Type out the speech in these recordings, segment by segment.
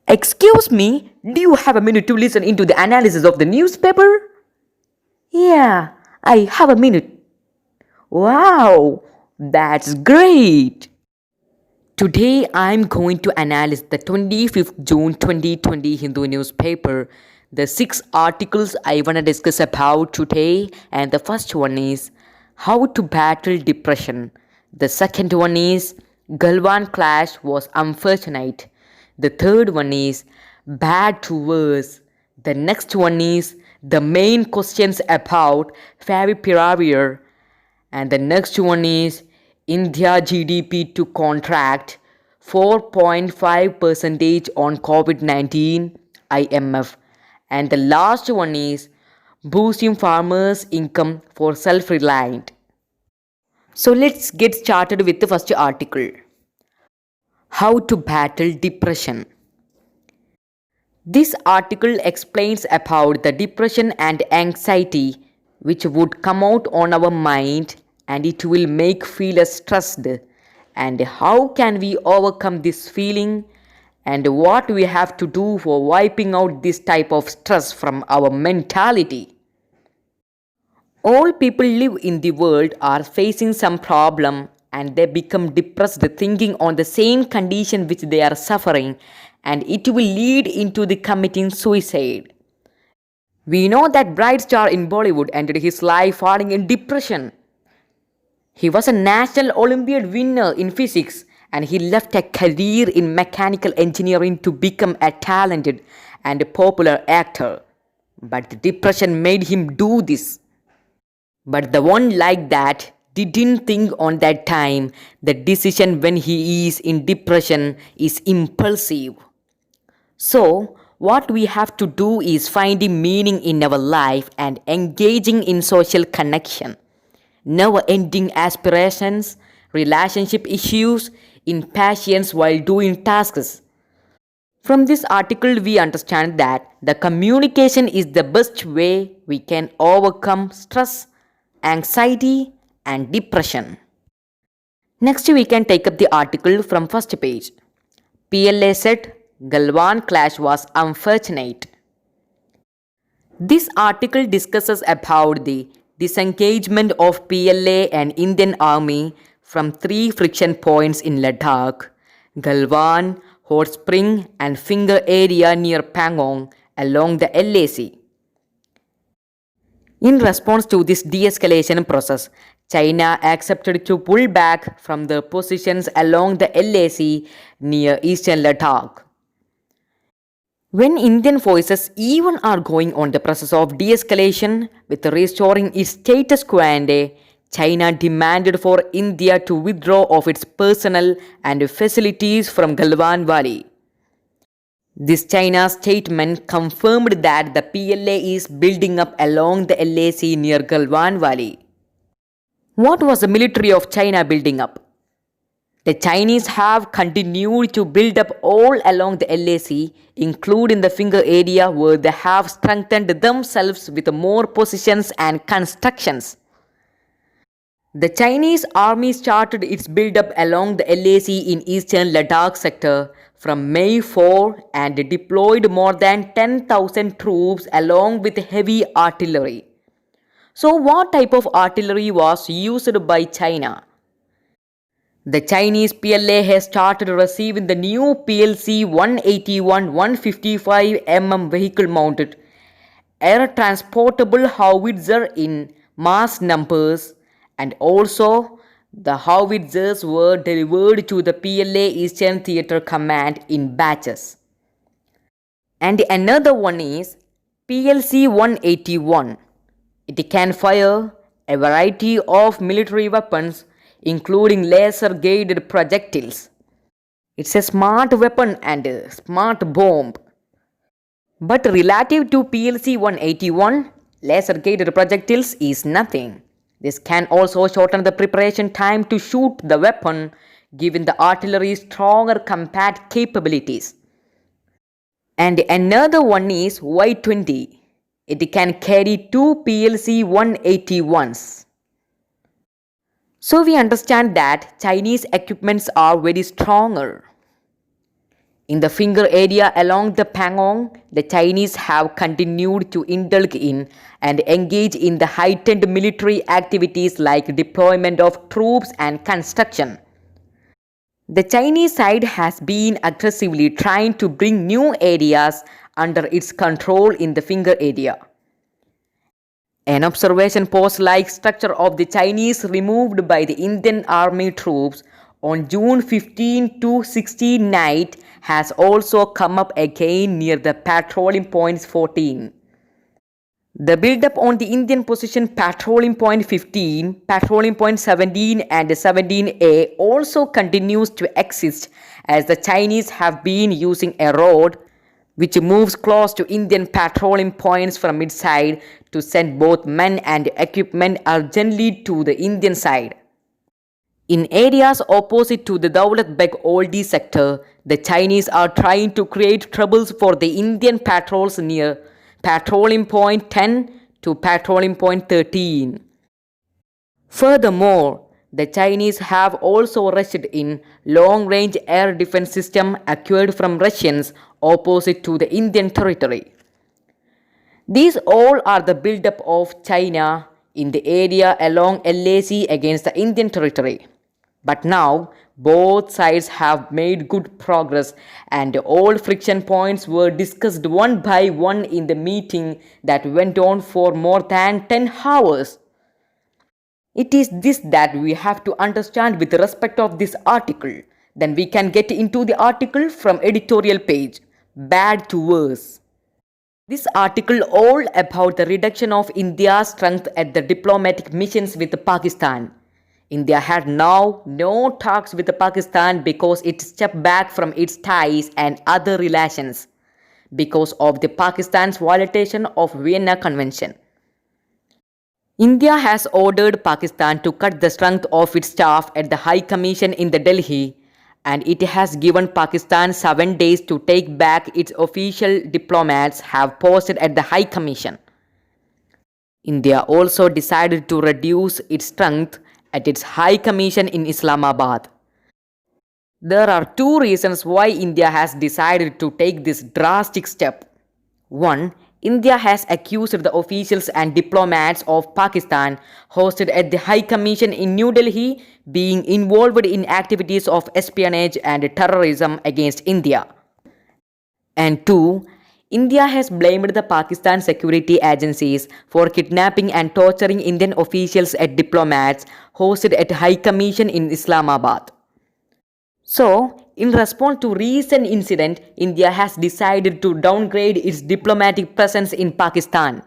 Excuse me, do you have a minute to listen into the analysis of the newspaper? Yeah, I have a minute. Wow, that's great. Today I'm going to analyze the 25th June 2020 Hindu newspaper. The 6 articles I want to discuss about today, and the first one is how to battle depression. The second one is Galwan Clash was unfortunate. The third one is bad to worse. The next one is the main questions about Favipiravir. And the next one is India GDP to contract 4.5% on COVID-19 IMF. And the last one is boosting farmers' income for self-reliant. So let's get started with the first article. How to battle depression. This article explains about the depression and anxiety which would come out on our mind, and it will make feel us stressed, and how can we overcome this feeling and what we have to do for wiping out this type of stress from our mentality. All people live in the world are facing some problem, and they become depressed thinking on the same condition which they are suffering, and it will lead into the committing suicide. We know that bright star in Bollywood ended his life falling in depression. He was a national Olympiad winner in physics, and he left a career in mechanical engineering to become a talented and popular actor. But the depression made him do this. But the one like that didn't think on that time. The decision when he is in depression is impulsive. So, what we have to do is finding meaning in our life and engaging in social connection. Never-ending aspirations, relationship issues, impatience while doing tasks. From this article, we understand that the communication is the best way we can overcome stress, anxiety, and depression. Next, we can take up the article from first page. PLA said Galwan Clash was unfortunate. This article discusses about the disengagement of PLA and Indian Army from 3 friction points in Ladakh, Galwan, Hot Spring and Finger area near Pangong along the LAC. In response to this de-escalation process, China accepted to pull back from the positions along the LAC near eastern Ladakh. When Indian forces even are going on the process of de-escalation with restoring its status quo ante, China demanded for India to withdraw of its personnel and facilities from Galwan Valley. This China statement confirmed that the PLA is building up along the LAC near Galwan Valley. What was the military of China building up? The Chinese have continued to build up all along the LAC, including the Finger area where they have strengthened themselves with more positions and constructions. The Chinese army started its build-up along the LAC in eastern Ladakh sector from May 4 and deployed more than 10,000 troops along with heavy artillery. So what type of artillery was used by China? The Chinese PLA has started receiving the new PLC 181 155 mm vehicle mounted air transportable howitzer in mass numbers, and also the howitzers were delivered to the PLA Eastern Theatre Command in batches. And another one is PLC 181. It can fire a variety of military weapons including laser-guided projectiles. It's a smart weapon and a smart bomb. But relative to PLC 181, laser-guided projectiles is nothing. This can also shorten the preparation time to shoot the weapon, giving the artillery stronger combat capabilities. And another one is Y20. It can carry 2 PLC 181s. So we understand that Chinese equipments are very stronger. In the finger area along the Pangong, the Chinese have continued to indulge in and engage in the heightened military activities like deployment of troops and construction. The Chinese side has been aggressively trying to bring new areas under its control in the finger area. An observation post-like structure of the Chinese removed by the Indian Army troops on June 15 to 16 night has also come up again near the patrolling points 14. The build-up on the Indian position patrolling point 15, patrolling point 17 and 17A also continues to exist as the Chinese have been using a road which moves close to Indian patrolling points from its side to send both men and equipment urgently to the Indian side. In areas opposite to the Daulat Beg Oldie sector, the Chinese are trying to create troubles for the Indian patrols near patrolling point 10 to patrolling point 13. Furthermore, the Chinese have also rushed in long-range air defense system acquired from Russians opposite to the Indian territory. These all are the build-up of China in the area along LAC against the Indian territory. But now, both sides have made good progress and all friction points were discussed one by one in the meeting that went on for more than 10 hours. It is this that we have to understand with respect of this article. Then we can get into the article from editorial page, bad to worse. This article all about the reduction of India's strength at the diplomatic missions with Pakistan. India had now no talks with Pakistan because it stepped back from its ties and other relations because of the Pakistan's violation of Vienna Convention. India has ordered Pakistan to cut the strength of its staff at the High Commission in the Delhi, and it has given Pakistan 7 days to take back its official diplomats have posted at the High Commission. India also decided to reduce its strength at its High Commission in Islamabad. There are two reasons why India has decided to take this drastic step. One, India has accused the officials and diplomats of Pakistan hosted at the High Commission in New Delhi being involved in activities of espionage and terrorism against India. And two, India has blamed the Pakistan security agencies for kidnapping and torturing Indian officials and diplomats hosted at High Commission in Islamabad. So, in response to recent incident, India has decided to downgrade its diplomatic presence in Pakistan.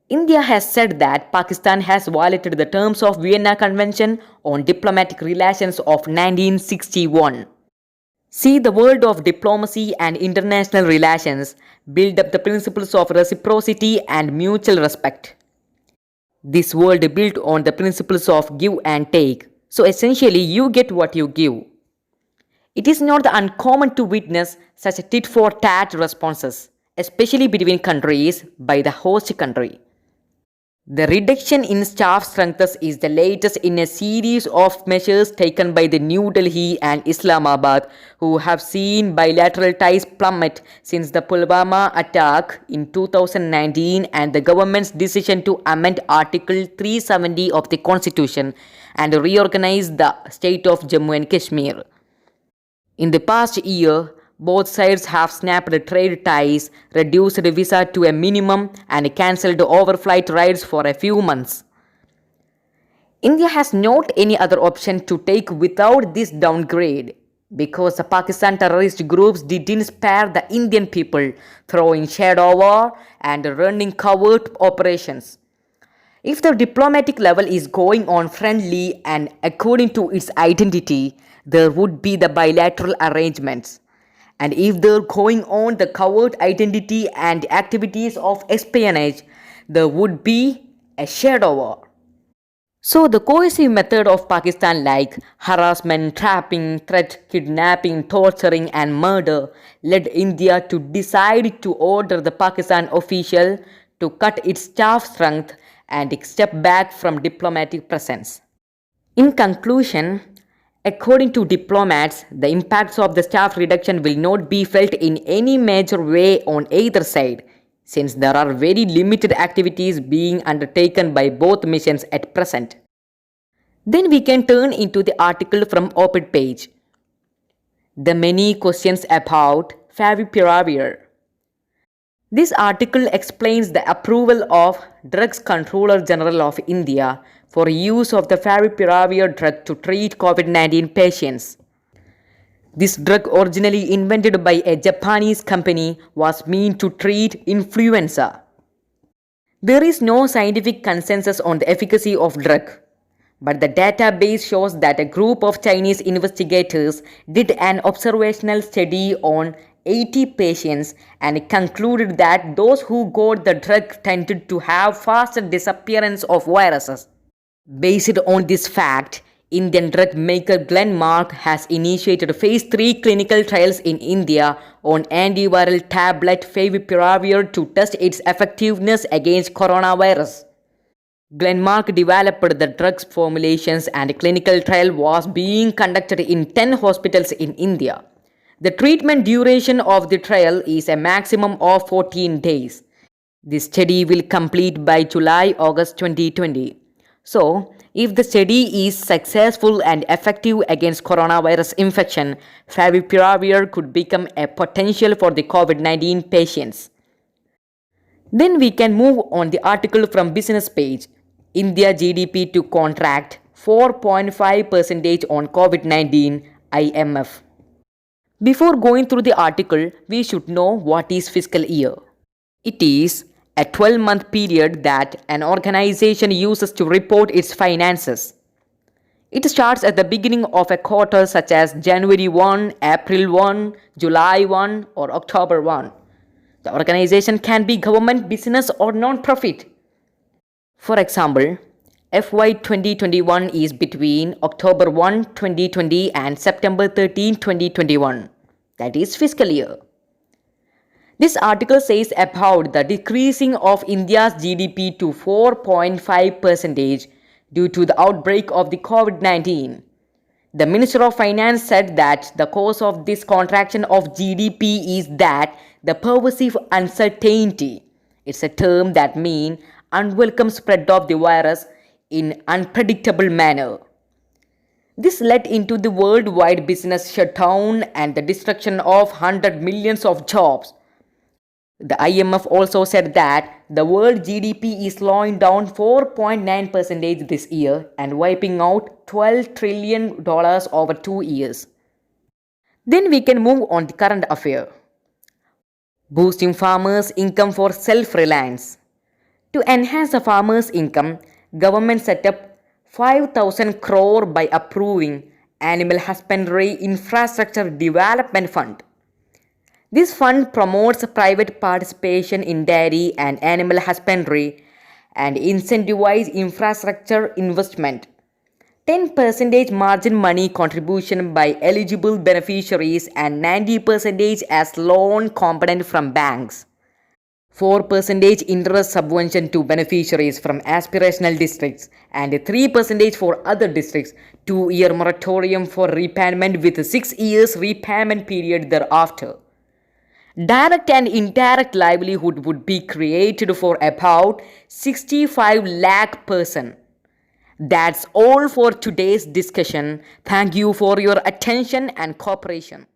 India has said that Pakistan has violated the terms of Vienna Convention on Diplomatic Relations of 1961. See the world of diplomacy and international relations, build up the principles of reciprocity and mutual respect. This world built on the principles of give and take. So essentially you get what you give. It is not uncommon to witness such tit-for-tat responses, especially between countries by the host country. The reduction in staff strengths is the latest in a series of measures taken by the New Delhi and Islamabad, who have seen bilateral ties plummet since the Pulwama attack in 2019 and the government's decision to amend Article 370 of the Constitution and reorganize the state of Jammu and Kashmir. In the past year, both sides have snapped trade ties, reduced visa to a minimum and cancelled overflight rights for a few months. India has not any other option to take without this downgrade because the Pakistan terrorist groups didn't spare the Indian people, throwing shadow war and running covert operations. If the diplomatic level is going on friendly and according to its identity, there would be the bilateral arrangements. And if they're going on the covert identity and activities of espionage, there would be a shadow war. So the coercive method of Pakistan like harassment, trapping, threat, kidnapping, torturing and murder led India to decide to order the Pakistan official to cut its staff strength and step back from diplomatic presence. In conclusion, According to diplomats, the impacts of the staff reduction will not be felt in any major way on either side, since there are very limited activities being undertaken by both missions at present. Then we can turn into the article from op-ed page. The many questions about Favipiravir. This article explains the approval of Drugs Controller General of India for use of the Favipiravir drug to treat COVID-19 patients. This drug, originally invented by a Japanese company, was meant to treat influenza. There is no scientific consensus on the efficacy of drug, but the database shows that a group of Chinese investigators did an observational study on 80 patients and concluded that those who got the drug tended to have faster disappearance of viruses. Based on this fact, Indian drug maker Glenmark has initiated phase 3 clinical trials in India on antiviral tablet Favipiravir to test its effectiveness against coronavirus. Glenmark developed the drug's formulations and clinical trial was being conducted in 10 hospitals in India. The treatment duration of the trial is a maximum of 14 days. The study will complete by July-August 2020. So, if the study is successful and effective against coronavirus infection, Favipiravir could become a potential for the COVID-19 patients. Then we can move on the article from business page. India GDP to contract 4.5% on COVID-19 IMF. Before going through the article, we should know what is fiscal year. It is a 12-month period that an organization uses to report its finances. It starts at the beginning of a quarter such as January 1, April 1, July 1 or October 1. The organization can be government, business or non-profit. For example, FY 2021 is between October 1, 2020 and September 13, 2021. That is fiscal year. This article says about the decreasing of India's GDP to 4.5% due to the outbreak of the COVID-19. The Minister of Finance said that the cause of this contraction of GDP is that the pervasive uncertainty. It's a term that means unwelcome spread of the virus in unpredictable manner. This led into the worldwide business shutdown and the destruction of 100 millions of jobs. The IMF also said that the world GDP is slowing down 4.9% this year and wiping out $12 trillion over 2 years. Then we can move on to current affair. Boosting farmers' income for self-reliance. To enhance the farmers' income, government set up 5,000 crore by approving Animal Husbandry Infrastructure Development Fund. This fund promotes private participation in dairy and animal husbandry and incentivizes infrastructure investment. 10% margin money contribution by eligible beneficiaries and 90% as loan component from banks. 4% interest subvention to beneficiaries from aspirational districts and 3% for other districts, 2-year moratorium for repayment with 6 years repayment period thereafter. Direct and indirect livelihood would be created for about 65 lakh person. That's all for today's discussion. Thank you for your attention and cooperation.